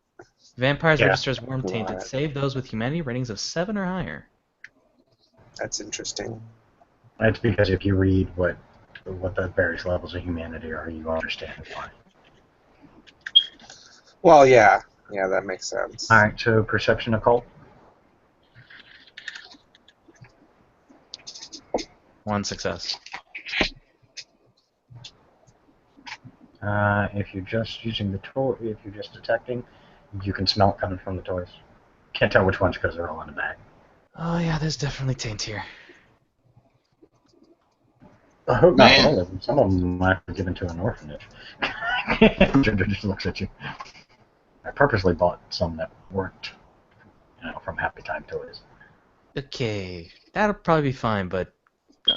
Vampires, Yeah. registers, worm tainted. What? Save those with humanity ratings of 7 or higher. That's interesting. It's because if you read what the various levels of humanity are, you understand why. Well, yeah. Yeah, that makes sense. All right, so perception occult. 1 success. If you're just using the toy, if you're just detecting, you can smell it coming from the toys. Can't tell which ones because they're all in the bag. Oh yeah, there's definitely taint here. I hope not Man. all of them. Some of them might be given to an orphanage. Ginger just looks at you. I purposely bought some that weren't, from Happy Time Toys. Okay, that'll probably be fine, but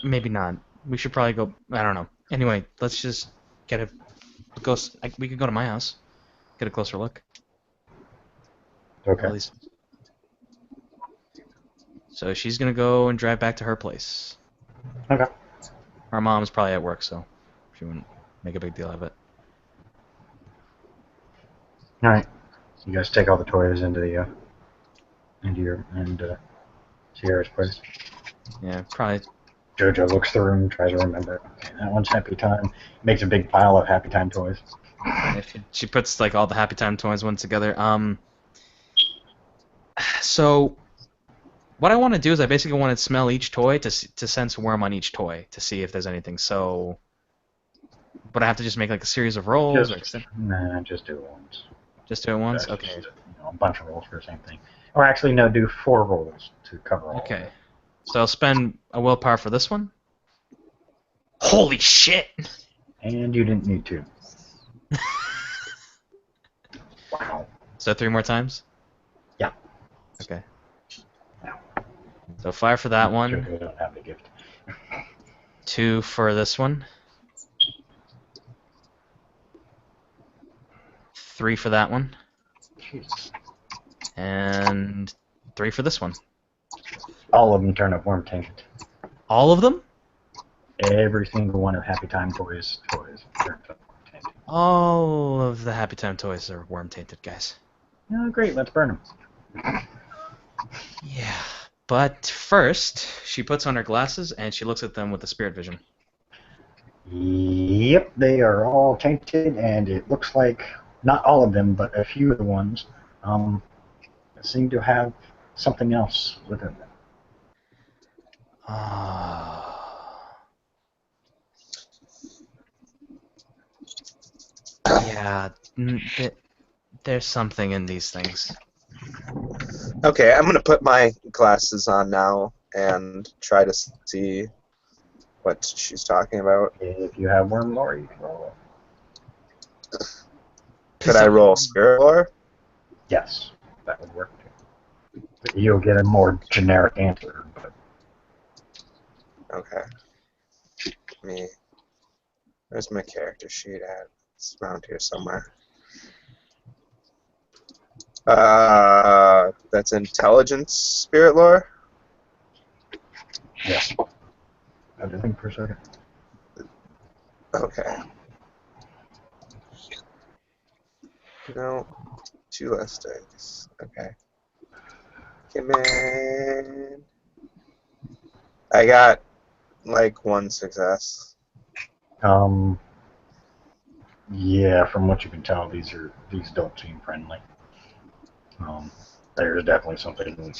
maybe not. We should probably go. I don't know. Anyway, let's just get a go. We could go to my house, get a closer look. Okay. At least. So she's gonna go and drive back to her place. Okay. Our mom's probably at work, so she wouldn't make a big deal of it. All right. You guys take all the toys into the Sierra's place. Yeah, probably. Jojo looks through and tries to remember. Okay, that one's Happy Time. Makes a big pile of Happy Time toys. If she puts like all the Happy Time toys one together. So what I want to do is I basically want to smell each toy to sense worm on each toy to see if there's anything. So, but I have to just make like a series of rolls or Just do it once. just do it once. That's Okay. just a bunch of rolls for the same thing. Or actually, no, do 4 rolls to cover all of Okay. it. So I'll spend a willpower for this one. Holy shit! And you didn't need to. Wow. So 3 more times? Yeah. Okay. So 5 for that one. Jojo don't have the gift. 2 for this one. 3 for that one. Jesus. And 3 for this one. All of them turn up worm tainted. All of them? Every single one of Happy Time toys turns up worm tainted. All of the Happy Time toys are worm tainted, guys. Oh, great, let's burn them. Yeah. But first, she puts on her glasses and she looks at them with the spirit vision. Yep, they are all tainted, and it looks like not all of them, but a few of the ones seem to have something else within them. Yeah, there's something in these things. Okay, I'm gonna put my glasses on now and try to see what she's talking about. If you have worm lore, you can roll it. Could I roll spirit lore? Yes, that would work too. But you'll get a more generic answer. But Okay. Where's my character sheet at? It's around here somewhere. That's intelligence spirit lore? yes. I have to think for a second. Okay. No, 2 less dice. Okay. Come in. I got like 1 success. Yeah, from what you can tell, these don't seem friendly. There's definitely something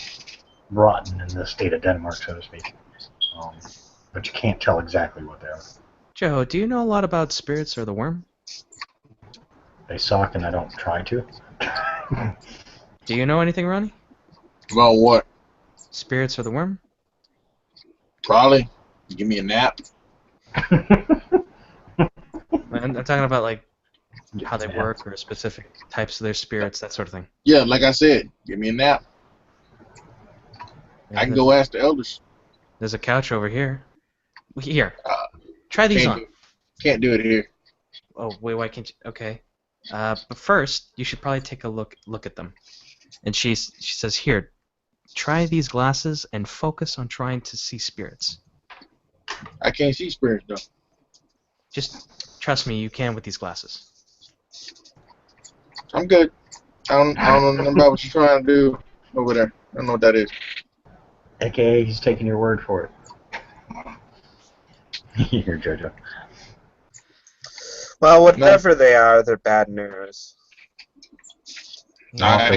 rotten in the state of Denmark, so to speak. But you can't tell exactly what they are. Joe, do you know a lot about spirits or the worm? They suck, and I don't try to. Do you know anything, Ronnie? About what? Spirits or the worm? Probably. Give me a nap. I'm talking about like how they work or specific types of their spirits, that sort of thing. Yeah, like I said, give me a nap. Yeah, I can go ask the elders. There's a couch over here. Here, try these on. Can't do it here. Oh wait, why can't you? Okay. But first, you should probably take a look at them. And she says, "Here, try these glasses and focus on trying to see spirits. I can't see spirits though. Just trust me, you can with these glasses." I'm good. I don't know nothing about what you're trying to do over there. I don't know what that is. AKA, he's taking your word for it. Here, Jojo. Well, whatever they are, they're bad news. Now, if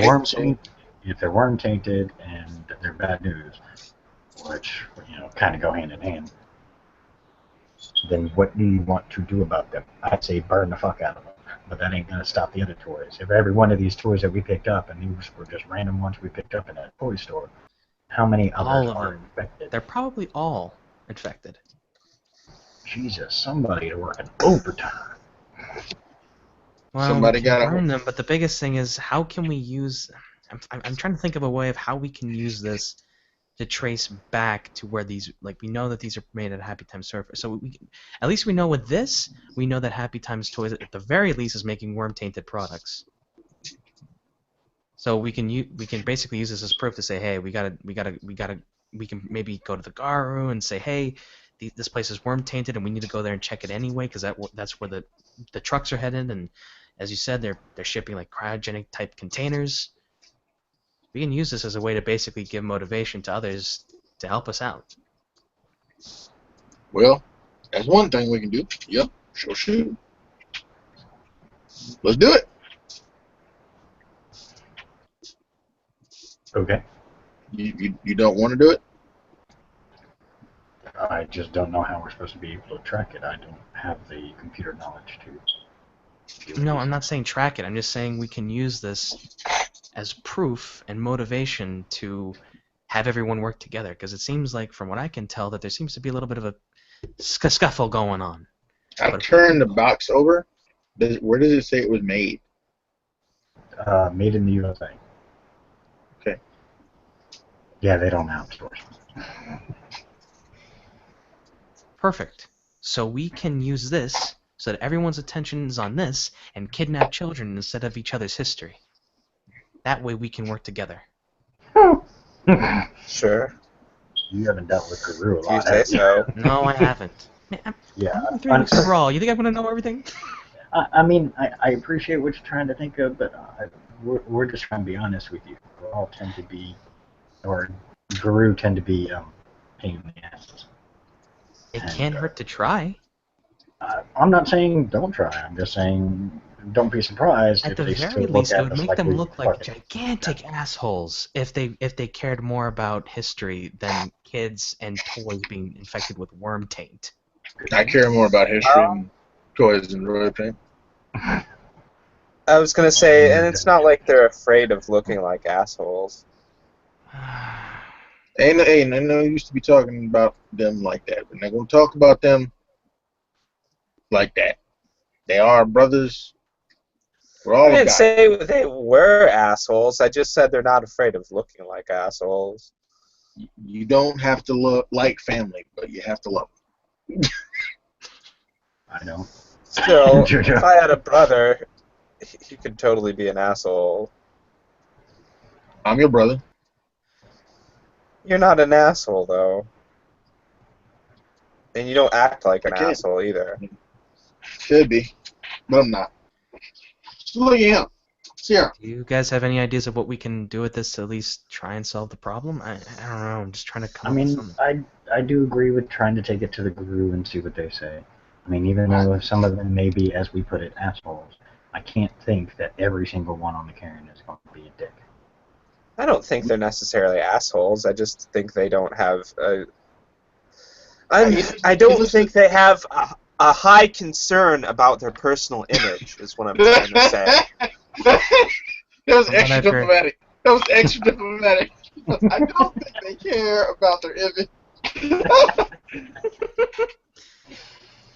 they're worm tainted and they're bad news, which kind of go hand in hand, then what do you want to do about them? I'd say burn the fuck out of them, but that ain't gonna stop the other toys. If every one of these toys that we picked up, and these were just random ones we picked up in a toy store, how many others are infected? They're probably all infected. Jesus, somebody to work in overtime. Well, Somebody we can got burn them, but the biggest thing is how can we use? I'm trying to think of a way of how we can use this to trace back to where these, like, we know that these are made at Happy Time surface. So at least we know with this, we know that Happy Time's toys at the very least is making worm tainted products. So we can basically use this as proof to say, hey, we can maybe go to the Garu and say, hey, this place is worm tainted and we need to go there and check it anyway because that's where the trucks are headed, and as you said, they're shipping like cryogenic type containers. We can use this as a way to basically give motivation to others to help us out. Well, that's one thing we can do. Yep, sure shoot. Let's do it. Okay. You don't want to do it? I just don't know how we're supposed to be able to track it. I don't have the computer knowledge to. No, I'm not saying track it. I'm just saying we can use this as proof and motivation to have everyone work together. Because it seems like, from what I can tell, that there seems to be a little bit of a scuffle going on. I turned the box over. Where does it say it was made? Made in the USA. Okay. Yeah, they don't outsource. Perfect. So we can use this so that everyone's attention is on this and kidnap children instead of each other's history. That way we can work together. Sure. You haven't dealt with Guru a If you lot, say have you? so. No, I haven't. Man, I'm Yeah. only 3 weeks overall. You think I'm going to know everything? I mean, I appreciate what you're trying to think of, but we're just trying to be honest with you. We all tend to be, or Guru tend to be pain in the asses. It can't hurt to try. I'm not saying don't try. I'm just saying don't be surprised At if the they very still look least, it at would us make like them we look like fucking- gigantic assholes if they cared more about history than kids and toys being infected with worm taint. I care more about history and toys than road paint. I was gonna say, and it's not like they're afraid of looking like assholes. Ain't no use to be talking about them like that. We're not gonna talk about them like that. They are brothers. We're all I didn't guys. say they were assholes. I just said they're not afraid of looking like assholes. You don't have to look like family, but you have to love them. I know. Still, Jojo. if I had a brother, he could totally be an asshole. I'm your brother. You're not an asshole, though. And you don't act like an Okay. asshole either. Should be, but I'm not. Just look at him. See her. Do you guys have any ideas of what we can do with this to at least try and solve the problem? I don't know. I'm just trying to come I up with mean, something. I do agree with trying to take it to the Guru and see what they say. I mean, even though some of them may be, as we put it, assholes, I can't think that every single one on the Cairn is going to be a dick. I don't think they're necessarily assholes. I just think they don't have a... I don't think they have a high concern about their personal image, is what I'm trying to say. That was From what extra I've heard- diplomatic. That was extra diplomatic. I don't think they care about their image.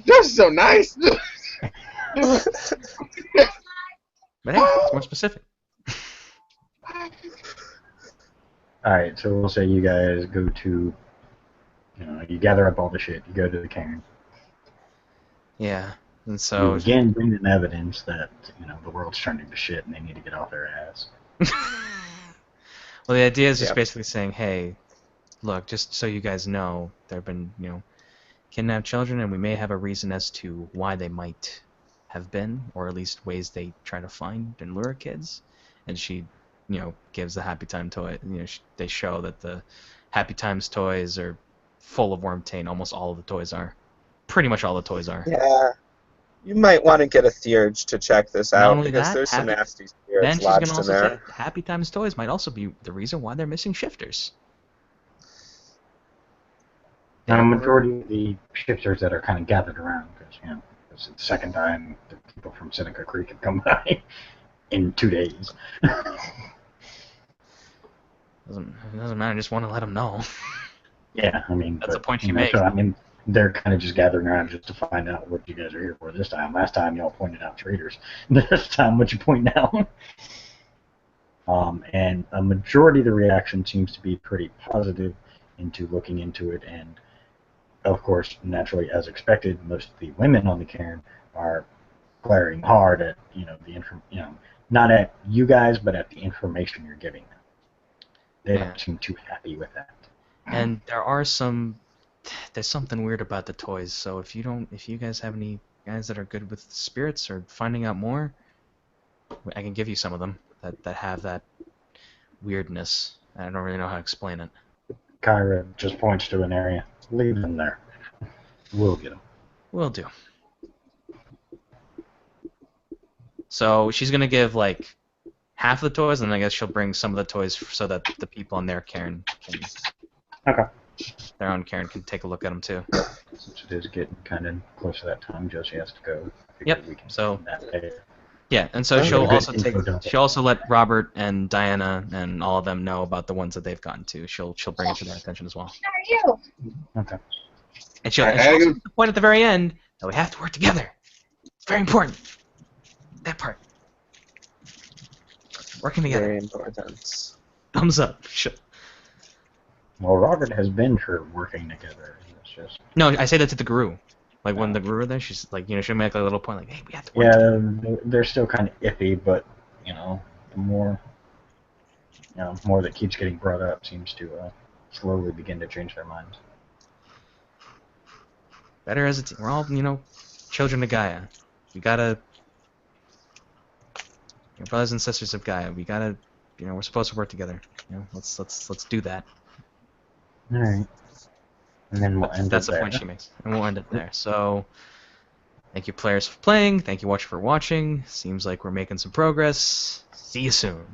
That's so nice. But hey, it's more specific. Alright, so we'll say you guys go to, you gather up all the shit, you go to the Cairn. Yeah. And You so again bring in evidence that, the world's turning to shit and they need to get off their ass. well, the idea is just Yep. basically saying, hey, look, just so you guys know, there have been, kidnapped children, and we may have a reason as to why they might have been, or at least ways they try to find and lure kids. And she, gives the Happy Time toy. They show that the Happy Times toys are full of worm taint. Almost all of the toys are. Pretty much all the toys are. Yeah. You might want to get a theurge to check this Not out, only because that, there's some nasty Then spirits she's going to lodged in also there. say Happy Times toys might also be the reason why they're missing shifters. Now, a majority of the shifters that are kind of gathered around, because, it's the second time the people from Seneca Creek have come by in 2 days. It doesn't matter. I just want to let them know. Yeah, I mean, That's but, a point you make. So, I mean, they're kind of just gathering around just to find out what you guys are here for this time. Last time, y'all pointed out traitors. This time, what you point out? And a majority of the reaction seems to be pretty positive into looking into it, and of course, naturally, as expected, most of the women on the Cairn are glaring hard at not at you guys, but at the information you're giving them. They Yeah. don't seem too happy with that. And there are some there's something weird about the toys. So if you guys have any guys that are good with spirits or finding out more, I can give you some of them that have that weirdness. I don't really know how to explain it. Kyra just points to an area. Leave them there. We'll get them. Will do. So she's gonna give like half of the toys, and I guess she'll bring some of the toys so that the people on their cairn can, Okay. their own cairn can take a look at them too. Since it is getting kind of close to that time, Josie has to go. Yep, We can so- that day. Yeah, and so Oh, she'll good also info dump. she'll also let Robert and Diana and all of them know about the ones that they've gotten to. She'll bring it to their attention as well. How are you? Okay. And she'll I also gotta- make the point at the very end that we have to work together. It's very important. That part. Working together. Very important. Thumbs up. Well, Robert has been for working together. It's just No, I say that to the guru. Like when the guru there, she's like, she'll make a little point like, hey, we have to work together. yeah, they're still kind of iffy, but the more that keeps getting brought up seems to slowly begin to change their minds. Better as a team. We're all, children of Gaia. We gotta, brothers and sisters of Gaia. We gotta, we're supposed to work together. Let's do that. All right. And then we'll end That's it the there. point she makes, and we'll end it there. So, thank you players for playing. Thank you watchers for watching. Seems like we're making some progress. See you soon.